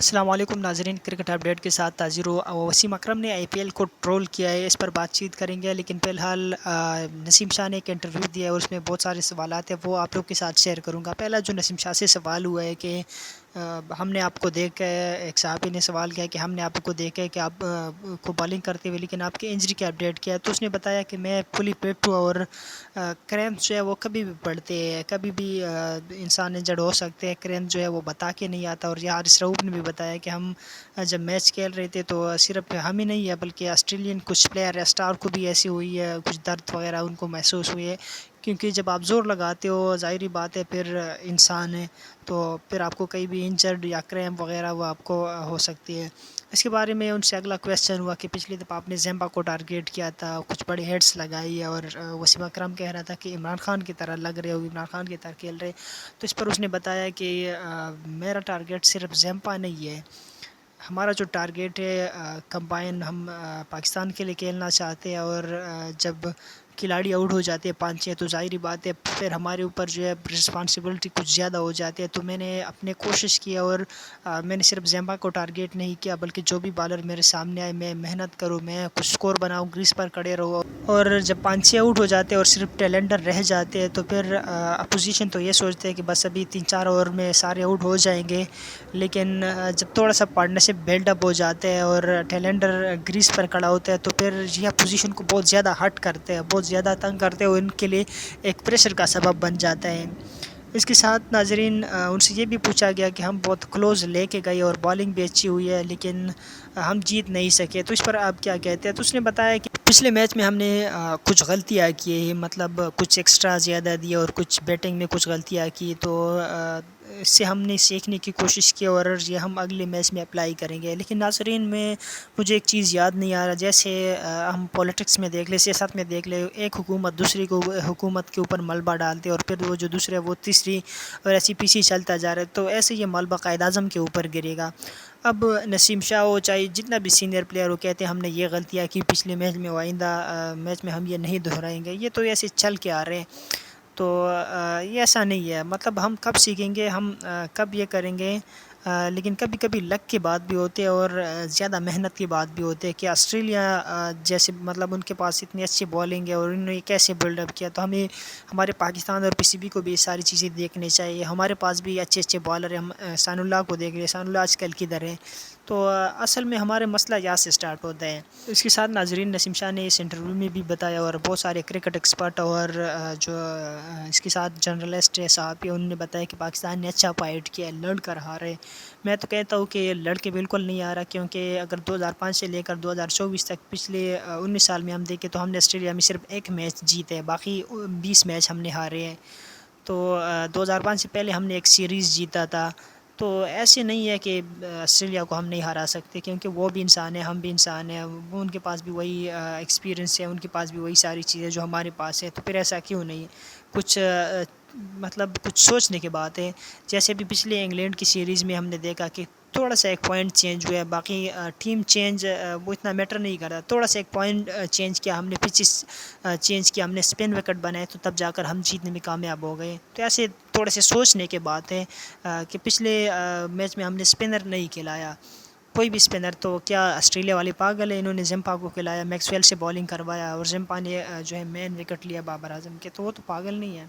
السلام علیکم ناظرین، کرکٹ اپڈیٹ کے ساتھ حاضر ہوں۔ وسیم اکرم نے آئی پی ایل کو ٹرول کیا ہے، اس پر بات چیت کریں گے، لیکن فی الحال نسیم شاہ نے ایک انٹرویو دیا ہے اور اس میں بہت سارے سوالات ہیں، وہ آپ لوگ کے ساتھ شیئر کروں گا۔ پہلا جو نسیم شاہ سے سوال ہوا ہے کہ ہم نے آپ کو دیکھا ہے، ایک صحافی نے سوال کیا کہ ہم نے آپ کو دیکھا ہے کہ آپ کو بالنگ کرتے ہوئے، لیکن آپ کے انجری کا اپڈیٹ کیا ہے؟ تو اس نے بتایا کہ میں فلی فٹ ہوں اور کریمپس جو ہے وہ کبھی بھی پڑتے ہیں، کبھی بھی انسان انجرڈ ہو سکتے ہیں، کریمپ جو ہے وہ بتا کے نہیں آتا۔ اور حارث رؤف نے بھی بتایا کہ ہم جب میچ کھیل رہے تھے تو صرف ہم ہی نہیں ہے بلکہ آسٹریلین کچھ پلیئر اسٹار کو بھی ایسی ہوئی ہے، کچھ درد وغیرہ ان کو محسوس ہوئی ہے، کیونکہ جب آپ زور لگاتے ہو ظاہری بات ہے پھر انسان ہے تو پھر آپ کو کہیں بھی انجرڈ یا کریمپ وغیرہ وہ آپ کو ہو سکتی ہے۔ اس کے بارے میں ان سے اگلا کویسچن ہوا کہ پچھلی دفعہ آپ نے زیمبا کو ٹارگیٹ کیا تھا، کچھ بڑے ہیڈس لگائی ہے، اور وسیم اکرم کہہ رہا تھا کہ عمران خان کی طرح لگ رہے ہو، عمران خان کی طرح کھیل رہے۔ تو اس پر اس نے بتایا کہ میرا ٹارگیٹ صرف زیمبا نہیں ہے، ہمارا جو ٹارگیٹ ہے کمبائن، ہم پاکستان کے لیے کھیلنا چاہتے ہیں، اور جب کھلاڑی آؤٹ ہو جاتے ہیں 5-6 تو ظاہری بات ہے پھر ہمارے اوپر جو ہے رسپانسبلٹی کچھ زیادہ ہو جاتی ہے۔ تو میں نے اپنے کوشش کی اور میں نے صرف زیمبا کو ٹارگیٹ نہیں کیا بلکہ جو بھی بالر میرے سامنے آئے میں محنت کروں، میں کچھ سکور بناؤں، گریز پر کھڑے رہو، اور جب 5-6 آؤٹ ہو جاتے ہیں اور صرف ٹیلنڈر رہ جاتے ہیں تو پھر اپوزیشن تو یہ سوچتے ہیں کہ بس ابھی 3-4 اوور میں سارے آؤٹ ہو جائیں گے، لیکن جب تھوڑا سا پارٹنرشپ بلڈ اپ ہو جاتے ہیں اور ٹیلنڈر گریز پر کھڑا ہوتا ہے تو پھر یہ پوزیشن کو بہت زیادہ ہٹ کرتے ہیں، بہت زیادہ تنگ کرتے ہیں، اور ان کے لیے ایک پریشر کا سبب بن جاتا ہے۔ اس کے ساتھ ناظرین ان سے یہ بھی پوچھا گیا کہ ہم بہت کلوز لے کے گئے اور بالنگ بھی اچھی ہوئی ہے لیکن ہم جیت نہیں سکے، تو اس پر آپ کیا کہتے ہیں؟ تو اس نے بتایا کہ پچھلے میچ میں ہم نے کچھ غلطیاں کی، مطلب کچھ ایکسٹرا زیادہ دی اور کچھ بیٹنگ میں کچھ غلطیاں کی، تو اس سے ہم نے سیکھنے کی کوشش کی اور یہ ہم اگلے میچ میں اپلائی کریں گے۔ لیکن ناظرین میں مجھے ایک چیز یاد نہیں آ رہا، جیسے ہم پولیٹکس میں دیکھ لیں، سیاست میں دیکھ لیں، ایک حکومت دوسری کو حکومت کے اوپر ملبہ ڈالتے اور پھر وہ جو دوسرے وہ تیسری، اور ایسی پیچھے چلتا جا رہا ہے، تو ایسے یہ ملبہ قائد اعظم کے اوپر گرے گا۔ اب نسیم شاہ ہو چاہے جتنا بھی سینئر پلیئر ہو، کہتے ہیں ہم نے یہ غلطیاں کی پچھلے میچ میں، آئندہ میچ میں ہم یہ نہیں دہرائیں گے، یہ تو ایسے چل کے آ رہے ہیں، تو یہ ایسا نہیں ہے۔ مطلب ہم کب سیکھیں گے، ہم کب یہ کریں گے، لیکن کبھی کبھی لک کی بات بھی ہوتی ہے اور زیادہ محنت کی بات بھی ہوتی ہے کہ آسٹریلیا جیسے مطلب ان کے پاس اتنی اچھی بالنگ ہے اور انہوں نے کیسے بلڈ اپ کیا، تو ہمیں ہمارے پاکستان اور پی سی بی کو بھی یہ ساری چیزیں دیکھنی چاہیے۔ ہمارے پاس بھی اچھے اچھے بالر ہیں، ہم ثناء اللہ کو دیکھ رہے ہیں، ثناء اللہ آج کل کدھر ہے، تو اصل میں ہمارے مسئلہ یہاں سے سٹارٹ ہوتا ہے۔ اس کے ساتھ ناظرین نسیم شاہ نے اس انٹرویو میں بھی بتایا اور بہت سارے کرکٹ ایکسپرٹ اور جو اس کے ساتھ جرنلسٹ صحافی انہوں نے بتایا کہ پاکستان نے اچھا فائٹ کیا ہے، لڑ کر ہارے۔ میں تو کہتا ہوں کہ یہ لڑکے بالکل نہیں آ رہا، کیونکہ اگر 2005 سے لے کر 2024 تک پچھلے 19 سال میں ہم دیکھیں تو ہم نے آسٹریلیا میں صرف ایک میچ جیتے ہیں، باقی 20 میچ ہم نے ہارے ہیں۔ تو 2005 سے پہلے ہم نے ایک سیریز جیتا تھا، تو ایسے نہیں ہے کہ آسٹریلیا کو ہم نہیں ہرا سکتے، کیونکہ وہ بھی انسان ہیں، ہم بھی انسان ہیں، وہ ان کے پاس بھی وہی ایکسپیرینس ہے، ان کے پاس بھی وہی ساری چیزیں جو ہمارے پاس ہے، تو پھر ایسا کیوں نہیں؟ کچھ مطلب کچھ سوچنے کی بات ہے۔ جیسے بھی پچھلے انگلینڈ کی سیریز میں ہم نے دیکھا کہ تھوڑا سا ایک پوائنٹ چینج ہوا ہے، باقی ٹیم چینج وہ اتنا میٹر نہیں کرتا، تھوڑا سا ایک پوائنٹ چینج کیا ہم نے، پچز چینج کیا ہم نے، اسپن وکٹ بنائے، تو تب جا کر ہم جیتنے میں کامیاب ہو گئے۔ تو ایسے تھوڑے سے سوچنے کے بات ہے کہ پچھلے میچ میں ہم نے اسپنر نہیں کھلایا، کوئی بھی اسپنر، تو کیا آسٹریلیا والے پاگل ہے؟ انہوں نے زمپا کو کھلایا، میکس ویل سے بالنگ کروایا اور زمپا نے جو ہے مین وکٹ لیا بابر اعظم کے، تو وہ تو پاگل نہیں ہے۔